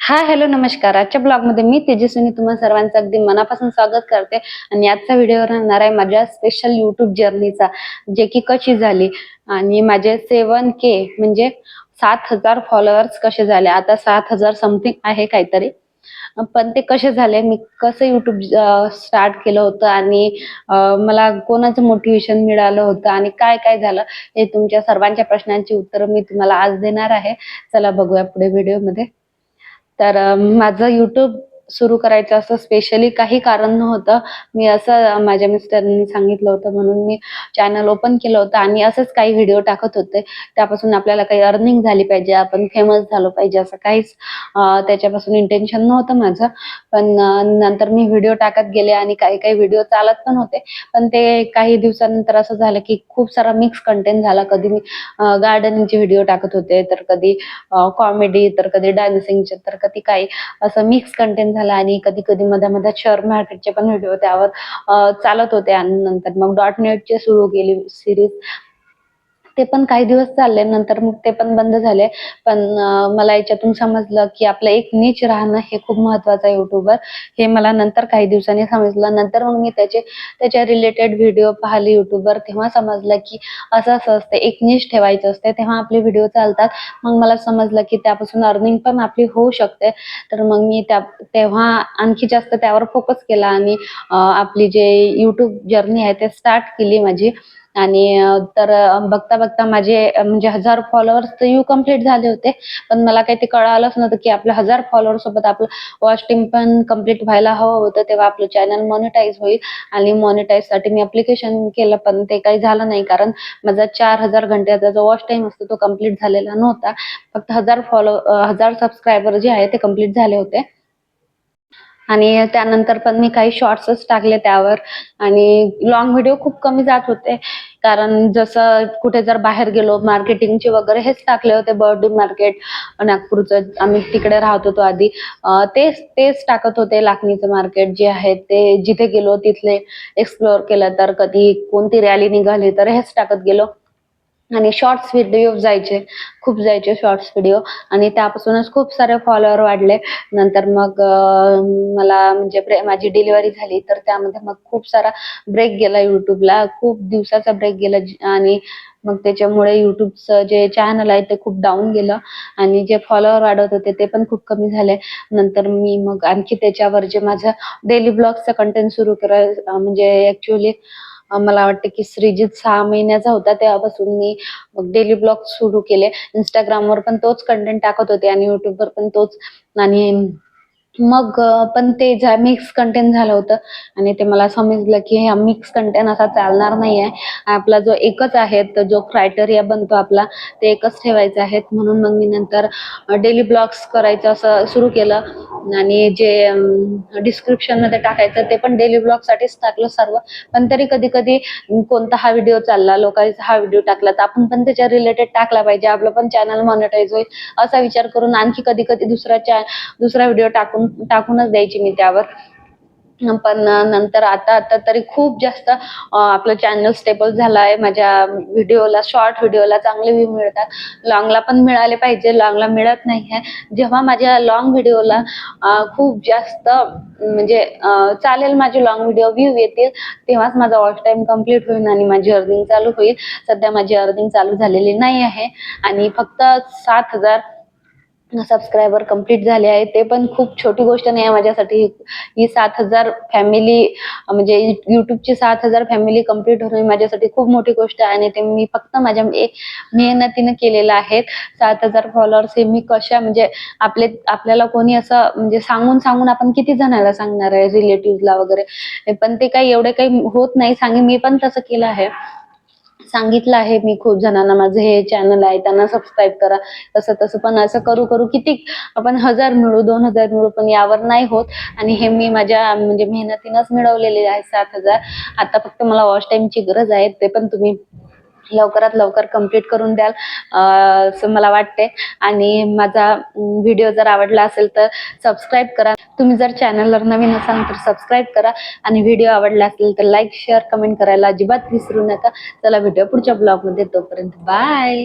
Hello, नमस्कार. आजच्या ब्लॉगमध्ये मी तेजस्विनी तुम्हा सर्वांचं अगदी मनापासून स्वागत करते. आणि आजचा व्हिडिओ राहणार आहे माझ्या स्पेशल यूट्यूब जर्नीचा, जे की कशी झाली आणि माझे 7K म्हणजे 7,000 फॉलोअर्स कसे झाले. आता 7,000 समथिंग आहे काहीतरी, पण ते कसे झाले, मी कसं यूट्यूब स्टार्ट केलं होतं आणि मला कोणाचं मोटिवेशन मिळालं होतं आणि काय काय झालं, हे तुमच्या सर्वांच्या प्रश्नांची उत्तरं मी तुम्हाला आज देणार आहे. चला बघूया पुढे व्हिडिओमध्ये. तर माझं YouTube सुरू करायचं असं स्पेशली काही कारण नव्हतं. मी असं माझ्या मिस्टरांनी सांगितलं होतं म्हणून मी चॅनल ओपन केलं होतं आणि असंच काही व्हिडिओ टाकत होते. त्यापासून आपल्याला काही अर्निंग झाली पाहिजे, आपण फेमस झालो पाहिजे, असं काहीच त्याच्यापासून इंटेन्शन नव्हतं माझं. पण नंतर मी व्हिडिओ टाकत गेले आणि काही काही व्हिडिओ चालत पण होते. पण ते काही दिवसानंतर असं झालं की खूप सारा मिक्स कंटेंट झाला. कधी मी गार्डनिंगचे व्हिडिओ टाकत होते, तर कधी कॉमेडी, तर कधी डान्सिंगचे, तर कधी काही असं मिक्स कंटेंट झालं आणि कधी कधी मध्ये शेअर मार्केटचे पण व्हिडिओ त्यावर चालत होते. आणि नंतर मग .NETचे सुरू केली सिरीज. ते पण काही दिवस चालले, नंतर मग ते पण बंद झाले. पण मला याच्यातून समजलं की आपलं एक नीच राहणं हे खूप महत्वाचं आहे युट्यूबवर. हे मला नंतर काही दिवसांनी समजलं. नंतर मग मी त्याच्या रिलेटेड व्हिडिओ पाहिले युट्यूबवर. तेव्हा समजलं की असं असं असते, एक नीच ठेवायचं असते, तेव्हा आपले व्हिडिओ चालतात. मग मला समजलं की त्यापासून अर्निंग पण आपली होऊ शकते. तर मग मी तेव्हा आणखी जास्त त्यावर फोकस केला आणि आपली जे युट्यूब जर्नी आहे ते स्टार्ट केली माझी. आणि तर बघता बघता माझे म्हणजे 1,000 फॉलोअर्स तर कम्प्लीट झाले होते. पण मला काही ते कळालंच नव्हतं की आपल्या 1,000 फॉलोअर्स सोबत आपलं वॉच टाइम पण कम्प्लीट व्हायला हवं होतं, तेव्हा आपलं चॅनल मॉनिटाईज होईल. आणि मॉनिटाईज साठी मी अप्लिकेशन केलं, पण ते काही झालं नाही, कारण माझा 4,000 घंट्याचा जो वॉच टाइम असतो तो कम्प्लीट झालेला नव्हता. फक्त 1,000 सबस्क्रायबर जे आहे ते कम्प्लीट झाले होते. आणि त्यानंतर पण मी काही शॉर्ट्सच टाकले त्यावर. आणि लॉंग व्हिडिओ खूप कमी जात होते, कारण जसं कुठे जर बाहेर गेलो, मार्केटिंगचे वगैरे हेच टाकले होते. बर्डी मार्केट नागपूरचं, आम्ही तिकडे राहत होतो आधी. तेच तेच टाकत होते. लाखनीचं मार्केट जे आहे ते जिथे गेलो तिथले एक्सप्लोअर केलं. तर कधी कोणती रॅली निघाली तर हेच टाकत गेलो. आणि शॉर्ट्स व्हिडिओ खूप जायचे शॉर्ट्स व्हिडिओ. आणि त्यापासूनच खूप सारे फॉलोअर वाढले. नंतर मग मला म्हणजे माझी डिलिव्हरी झाली, तर त्यामध्ये मग खूप सारा ब्रेक गेला युट्यूबला, खूप दिवसाचा ब्रेक गेला. आणि मग त्याच्यामुळे युट्यूबचं जे चॅनल आहे ते खूप डाऊन गेलं आणि जे फॉलोअर वाढत होते ते पण खूप कमी झाले. नंतर मी मग आणखी त्याच्यावर जे माझं डेली ब्लॉगचं कंटेंट सुरू केलं. म्हणजे ऍक्च्युअली मला वाटतं की श्रीजित 6 महिन्याचा होता तेव्हापासून मी मग डेली ब्लॉग सुरू केले. इंस्टाग्रामवर पण तोच कंटेंट टाकत होते आणि युट्यूबवर पण तोच. आणि मग पण ते मिक्स कंटेंट झालं होतं आणि ते मला समजलं की हा मिक्स कंटेंट असा चालणार नाहीये. आपला जो एकच आहे, तर जो क्रायटेरिया बनतो आपला, ते एकच ठेवायचं आहे. म्हणून मग मी नंतर डेली ब्लॉग्स करायचं असं सुरू केलं. आणि जे डिस्क्रिप्शन मध्ये टाकायचं ते पण डेली ब्लॉग साठीच टाकलं सर्व. पण तरी कधी कधी कोणता हा व्हिडिओ चालला, लोकांचा हा व्हिडिओ टाकला, तर आपण पण त्याच्या रिलेटेड टाकला पाहिजे, आपलं पण चॅनल मॉनिटाईज होईल, असा विचार करून आणखी कधी कधी दुसरा व्हिडिओ टाकूनच द्यायची मी त्यावर. पण नंतर आता आता तरी खूप जास्त आपलं चॅनल स्टेबल झालं आहे. माझ्या व्हिडिओला, शॉर्ट व्हिडिओला चांगले व्ह्यू मिळतात. लॉंगला पण मिळाले पाहिजे, लॉंगला मिळत नाही आहे. जेव्हा माझ्या लॉंग व्हिडिओला खूप जास्त म्हणजे चालेल, माझे लॉंग व्हिडिओ व्ह्यू येतील, तेव्हाच माझा वॉच टाइम कम्प्लीट होईल आणि माझी अर्निंग चालू होईल. सध्या माझी अर्निंग चालू झालेली नाही आहे आणि फक्त 7,000 सबस्क्रायबर कम्प्लीट झाले आहे. ते पण खूप छोटी गोष्ट नाही आहे माझ्यासाठी. ही 7,000 फॅमिली म्हणजे युट्यूबची 7,000 फॅमिली कम्प्लीट होणे माझ्यासाठी खूप मोठी गोष्ट आहे. आणि ते मी फक्त माझ्या मेहनतीने केलेलं आहे. 7,000 फॉलोअर्स हे मी कशा म्हणजे आपल्याला कोणी असं म्हणजे सांगून आपण किती जणांना सांगणार आहे, रिलेटिव्हला वगैरे. पण ते काही एवढे काही होत नाही. मी पण तसं केलं आहे, सांगितलं आहे मी खूप जणांना, माझं हे चॅनल आहे त्यांना सबस्क्राईब करा, तसं तसं. पण असं करू करू किती आपण 1,000 मिळू, 2,000 मिळू, पण यावर नाही होत. आणि हे मी माझ्या म्हणजे मेहनतीनंच मिळवलेले आहे 7,000. आता फक्त मला वॉच टाइमची गरज आहे, ते पण तुम्ही लवकरात लवकर कंप्लीट करून द्याल असं मला वाटते. आणि माझा व्हिडिओ जर आवडला असेल तर सबस्क्राईब करा. तुम्ही जर चॅनलवर नवीन असाल तर सबस्क्राईब करा. आणि व्हिडिओ आवडला असेल तर लाईक, शेअर, कमेंट करायला अजिबात विसरू नका. चला भेटूया पुढच्या ब्लॉगमध्ये, तोपर्यंत बाय.